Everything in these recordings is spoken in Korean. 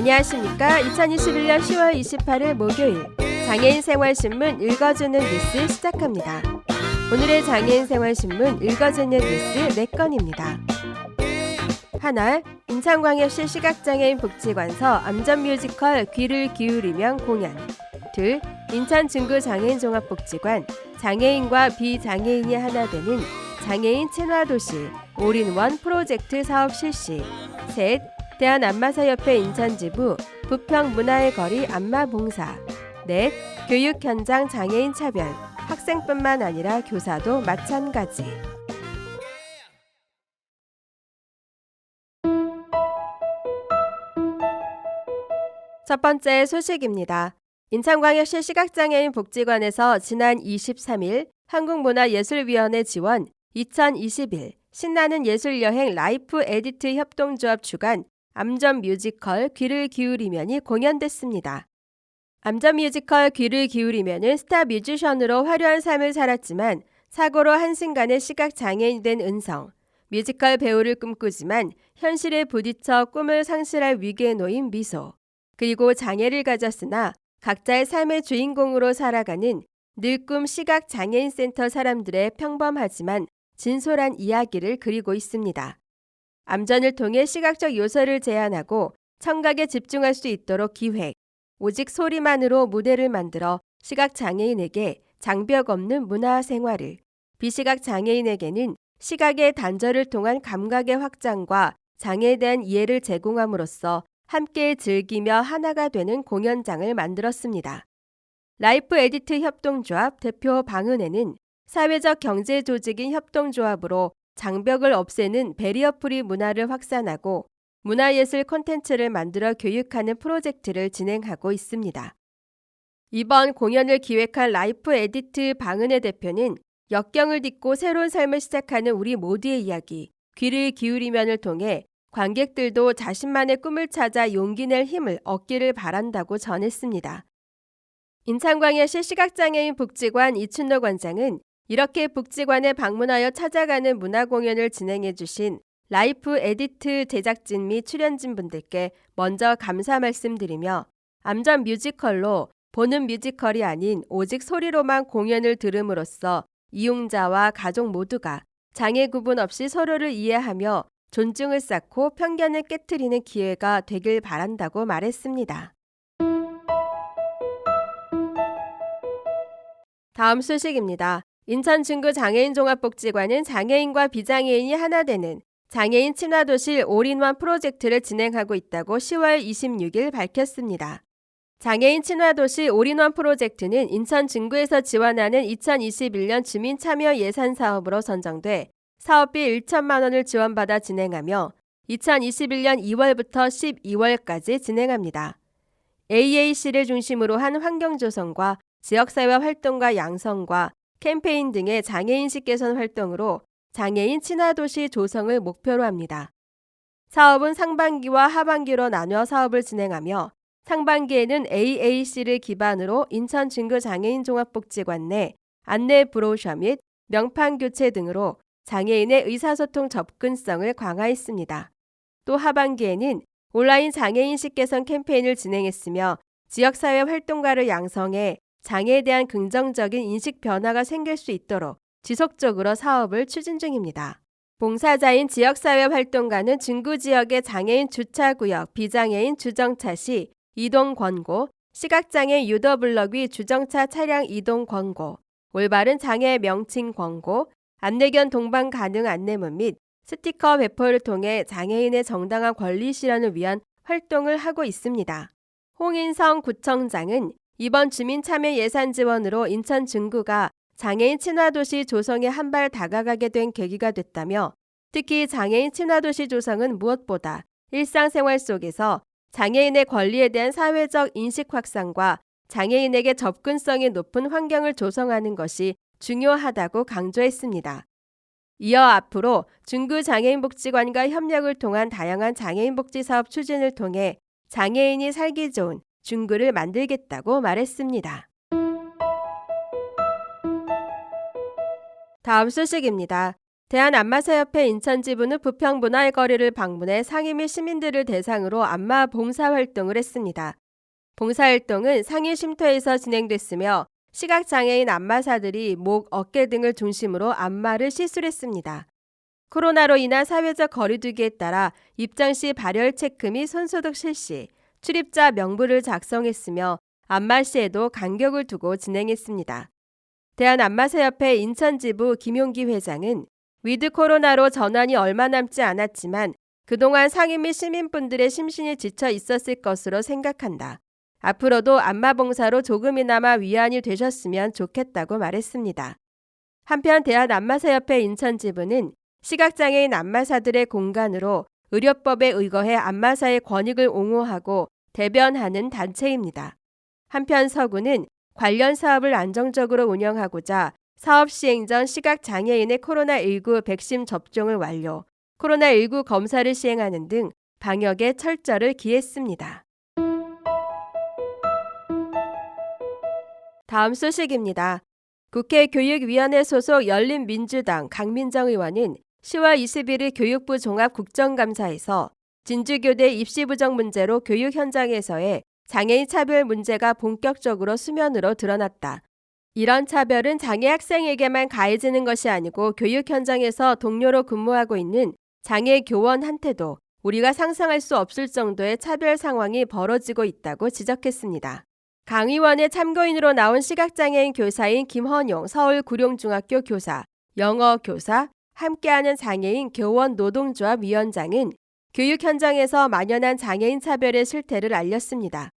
안녕하십니까. 2021년 10월 28일 목요일 장애인 생활신문 읽어주는 뉴스 시작합니다. 오늘의 장애인 생활신문 읽어주는 뉴스 4건입니다. 하나, 인천광역시 시각장애인 복지관서 암전 뮤지컬 귀를 기울이면 공연. 둘, 인천 중구 장애인 종합복지관 장애인과 비장애인이 하나 되는 장애인 친화도시 올인원 프로젝트 사업 실시. 셋, 대한안마사협회 인천지부 부평문화의 거리 안마봉사. 넷, 교육 현장 장애인 차별 학생뿐만 아니라 교사도 마찬가지. 첫 번째 소식입니다. 인천광역시 시각장애인 복지관에서 지난 23일 한국문화예술위원회 지원 2021 신나는 예술여행 라이프 에디트 협동조합 주관 암전 뮤지컬 귀를 기울이면이 공연됐습니다. 암전 뮤지컬 귀를 기울이면은 스타 뮤지션으로 화려한 삶을 살았지만 사고로 한순간에 시각장애인이 된 은성, 뮤지컬 배우를 꿈꾸지만 현실에 부딪혀 꿈을 상실할 위기에 놓인 미소, 그리고 장애를 가졌으나 각자의 삶의 주인공으로 살아가는 늙꿈 시각장애인 센터 사람들의 평범하지만 진솔한 이야기를 그리고 있습니다. 암전을 통해 시각적 요소를 제한하고 청각에 집중할 수 있도록 기획, 오직 소리만으로 무대를 만들어 시각장애인에게 장벽 없는 문화생활을, 비시각장애인에게는 시각의 단절을 통한 감각의 확장과 장애에 대한 이해를 제공함으로써 함께 즐기며 하나가 되는 공연장을 만들었습니다. 라이프 에디트 협동조합 대표 방은혜는 사회적 경제 조직인 협동조합으로 장벽을 없애는 베리어 프리 문화를 확산하고 문화예술 콘텐츠를 만들어 교육하는 프로젝트를 진행하고 있습니다. 이번 공연을 기획한 라이프 에디트 방은혜 대표는 역경을 딛고 새로운 삶을 시작하는 우리 모두의 이야기, 귀를 기울이면을 통해 관객들도 자신만의 꿈을 찾아 용기 낼 힘을 얻기를 바란다고 전했습니다. 인천광역시 시각장애인 복지관 이춘노 관장은 이렇게 복지관에 방문하여 찾아가는 문화공연을 진행해 주신 라이프 에디트 제작진 및 출연진 분들께 먼저 감사 말씀드리며 암전 뮤지컬로 보는 뮤지컬이 아닌 오직 소리로만 공연을 들음으로써 이용자와 가족 모두가 장애 구분 없이 서로를 이해하며 존중을 쌓고 편견을 깨트리는 기회가 되길 바란다고 말했습니다. 다음 소식입니다. 인천 중구 장애인 종합복지관은 장애인과 비장애인이 하나 되는 장애인 친화도시 올인원 프로젝트를 진행하고 있다고 10월 26일 밝혔습니다. 장애인 친화도시 올인원 프로젝트는 인천 중구에서 지원하는 2021년 주민참여 예산 사업으로 선정돼 사업비 1천만 원을 지원받아 진행하며 2021년 2월부터 12월까지 진행합니다. AAC를 중심으로 한 환경조성과 지역사회 활동과 양성과 캠페인 등의 장애인식 개선 활동으로 장애인 친화도시 조성을 목표로 합니다. 사업은 상반기와 하반기로 나누어 사업을 진행하며 상반기에는 AAC를 기반으로 인천 중구 장애인 종합복지관 내 안내 브로셔 및 명판 교체 등으로 장애인의 의사소통 접근성을 강화했습니다. 또 하반기에는 온라인 장애인식 개선 캠페인을 진행했으며 지역사회 활동가를 양성해 장애에 대한 긍정적인 인식 변화가 생길 수 있도록 지속적으로 사업을 추진 중입니다. 봉사자인 지역사회 활동가는 중구 지역의 장애인 주차구역 비장애인 주정차 시 이동 권고, 시각장애 유도 블럭 위 주정차 차량 이동 권고, 올바른 장애 명칭 권고, 안내견 동반 가능 안내문 및 스티커 배포를 통해 장애인의 정당한 권리 실현을 위한 활동을 하고 있습니다. 홍인성 구청장은 이번 주민 참여 예산 지원으로 인천 중구가 장애인 친화도시 조성에 한 발 다가가게 된 계기가 됐다며 특히 장애인 친화도시 조성은 무엇보다 일상생활 속에서 장애인의 권리에 대한 사회적 인식 확산과 장애인에게 접근성이 높은 환경을 조성하는 것이 중요하다고 강조했습니다. 이어 앞으로 중구 장애인복지관과 협력을 통한 다양한 장애인 복지 사업 추진을 통해 장애인이 살기 좋은 중구를 만들겠다고 말했습니다. 다음 소식입니다. 대한안마사협회 인천지부는 부평문화의 거리를 방문해 상인 및 시민들을 대상으로 안마 봉사활동을 했습니다. 봉사활동은 상인 쉼터에서 진행됐으며 시각장애인 안마사들이 목, 어깨 등을 중심으로 안마를 시술했습니다. 코로나로 인한 사회적 거리두기에 따라 입장 시 발열 체크 및 손소독 실시, 출입자 명부를 작성했으며 안마 시에도 간격을 두고 진행했습니다. 대한안마사협회 인천지부 김용기 회장은 위드 코로나로 전환이 얼마 남지 않았지만 그동안 상인 및 시민분들의 심신이 지쳐 있었을 것으로 생각한다. 앞으로도 안마봉사로 조금이나마 위안이 되셨으면 좋겠다고 말했습니다. 한편 대한안마사협회 인천지부는 시각장애인 안마사들의 공간으로 의료법에 의거해 안마사의 권익을 옹호하고 대변하는 단체입니다. 한편 서구는 관련 사업을 안정적으로 운영하고자 사업 시행 전 시각장애인의 코로나19 백신 접종을 완료, 코로나19 검사를 시행하는 등 방역에 철저를 기했습니다. 다음 소식입니다. 국회 교육위원회 소속 열린민주당 강민정 의원은 10월 21일 교육부 종합국정감사에서 진주교대 입시 부정 문제로 교육 현장에서의 장애인 차별 문제가 본격적으로 수면으로 드러났다. 이런 차별은 장애 학생에게만 가해지는 것이 아니고 교육 현장에서 동료로 근무하고 있는 장애 교원한테도 우리가 상상할 수 없을 정도의 차별 상황이 벌어지고 있다고 지적했습니다. 강 의원의 참고인으로 나온 시각장애인 교사인 김헌용 서울구룡중학교 교사, 영어 교사, 함께하는 장애인 교원 노동조합 위원장은 교육 현장에서 만연한 장애인 차별의 실태를 알렸습니다.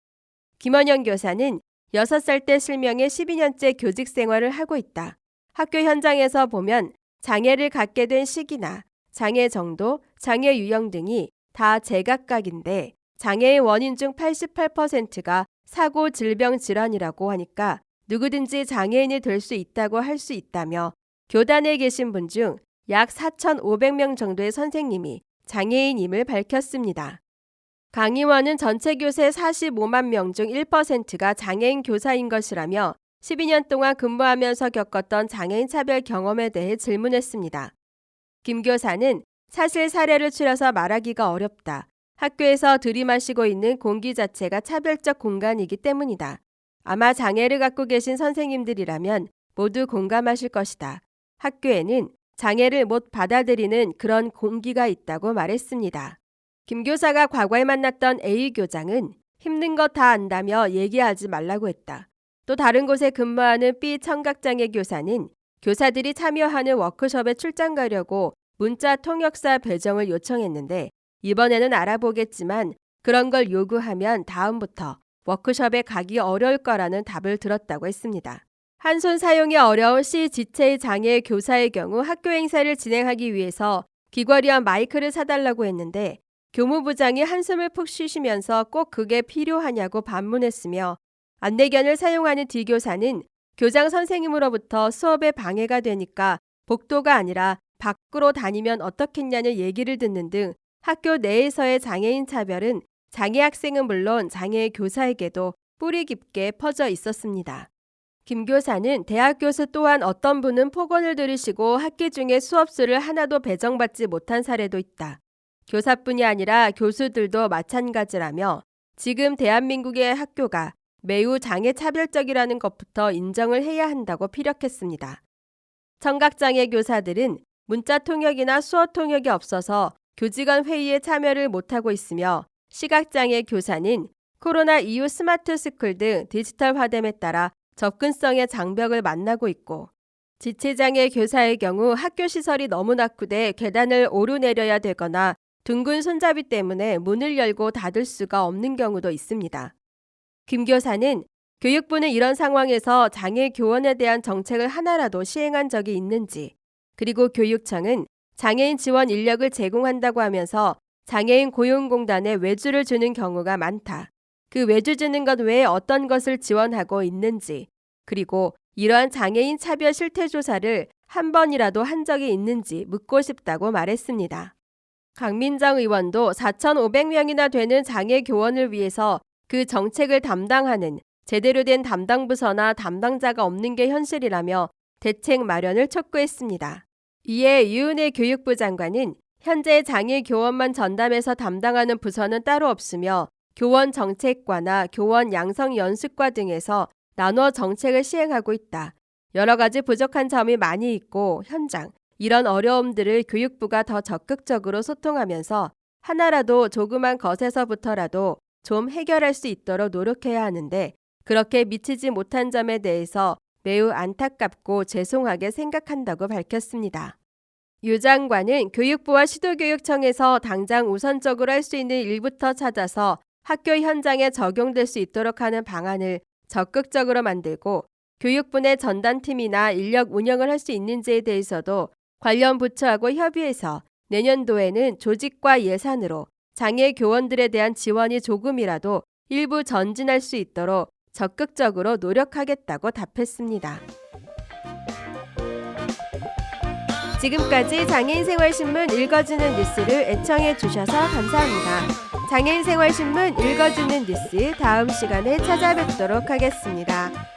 김헌영 교사는 6살 때 실명해 12년째 교직 생활을 하고 있다. 학교 현장에서 보면 장애를 갖게 된 시기나 장애 정도, 장애 유형 등이 다 제각각인데 장애의 원인 중 88%가 사고, 질병, 질환이라고 하니까 누구든지 장애인이 될 수 있다고 할 수 있다며 교단에 계신 분 중 약 4,500명 정도의 선생님이 장애인임을 밝혔습니다. 강 의원은 전체 교세 45만 명 중 1%가 장애인 교사인 것이라며 12년 동안 근무하면서 겪었던 장애인 차별 경험에 대해 질문했습니다. 김 교사는 사실 사례를 추려서 말하기가 어렵다. 학교에서 들이마시고 있는 공기 자체가 차별적 공간이기 때문이다. 아마 장애를 갖고 계신 선생님들이라면 모두 공감하실 것이다. 학교에는 장애를 못 받아들이는 그런 공기가 있다고 말했습니다. 김 교사가 과거에 만났던 A 교장은 힘든 거 다 안다며 얘기하지 말라고 했다. 또 다른 곳에 근무하는 B 청각장애 교사는 교사들이 참여하는 워크숍에 출장 가려고 문자 통역사 배정을 요청했는데 이번에는 알아보겠지만 그런 걸 요구하면 다음부터 워크숍에 가기 어려울 거라는 답을 들었다고 했습니다. 한손 사용이 어려운 시지체의 장애 교사의 경우 학교 행사를 진행하기 위해서 귀걸이와 마이크를 사달라고 했는데 교무부장이 한숨을 푹 쉬시면서 꼭 그게 필요하냐고 반문했으며 안내견을 사용하는 D 교사는 교장 선생님으로부터 수업에 방해가 되니까 복도가 아니라 밖으로 다니면 어떻겠냐는 얘기를 듣는 등 학교 내에서의 장애인 차별은 장애 학생은 물론 장애 교사에게도 뿌리 깊게 퍼져 있었습니다. 김 교사는 대학 교수 또한 어떤 분은 폭언을 들으시고 학기 중에 수업수를 하나도 배정받지 못한 사례도 있다. 교사뿐이 아니라 교수들도 마찬가지라며 지금 대한민국의 학교가 매우 장애 차별적이라는 것부터 인정을 해야 한다고 피력했습니다. 청각장애 교사들은 문자 통역이나 수어 통역이 없어서 교직원 회의에 참여를 못하고 있으며 시각장애 교사는 코로나 이후 스마트 스쿨 등 디지털화됨에 따라 접근성의 장벽을 만나고 있고 지체장애 교사의 경우 학교 시설이 너무 낙후돼 계단을 오르내려야 되거나 둥근 손잡이 때문에 문을 열고 닫을 수가 없는 경우도 있습니다. 김 교사는 교육부는 이런 상황에서 장애 교원에 대한 정책을 하나라도 시행한 적이 있는지, 그리고 교육청은 장애인 지원 인력을 제공한다고 하면서 장애인 고용공단에 외주를 주는 경우가 많다. 그 외주 주는 것 외에 어떤 것을 지원하고 있는지, 그리고 이러한 장애인 차별 실태 조사를 한 번이라도 한 적이 있는지 묻고 싶다고 말했습니다. 강민정 의원도 4,500명이나 되는 장애 교원을 위해서 그 정책을 담당하는 제대로 된 담당 부서나 담당자가 없는 게 현실이라며 대책 마련을 촉구했습니다. 이에 유은혜 교육부 장관은 현재 장애 교원만 전담해서 담당하는 부서는 따로 없으며 교원 정책과나 교원 양성 연수과 등에서 나눠 정책을 시행하고 있다. 여러 가지 부족한 점이 많이 있고 현장, 이런 어려움들을 교육부가 더 적극적으로 소통하면서 하나라도 조그만 것에서부터라도 좀 해결할 수 있도록 노력해야 하는데 그렇게 미치지 못한 점에 대해서 매우 안타깝고 죄송하게 생각한다고 밝혔습니다. 유 장관은 교육부와 시도교육청에서 당장 우선적으로 할 수 있는 일부터 찾아서 학교 현장에 적용될 수 있도록 하는 방안을 적극적으로 만들고 교육부 내 전담팀이나 인력 운영을 할 수 있는지에 대해서도 관련 부처하고 협의해서 내년도에는 조직과 예산으로 장애 교원들에 대한 지원이 조금이라도 일부 전진할 수 있도록 적극적으로 노력하겠다고 답했습니다. 지금까지 장애인생활신문 읽어주는 뉴스를 애청해 주셔서 감사합니다. 장애인생활신문 읽어주는 뉴스 다음 시간에 찾아뵙도록 하겠습니다.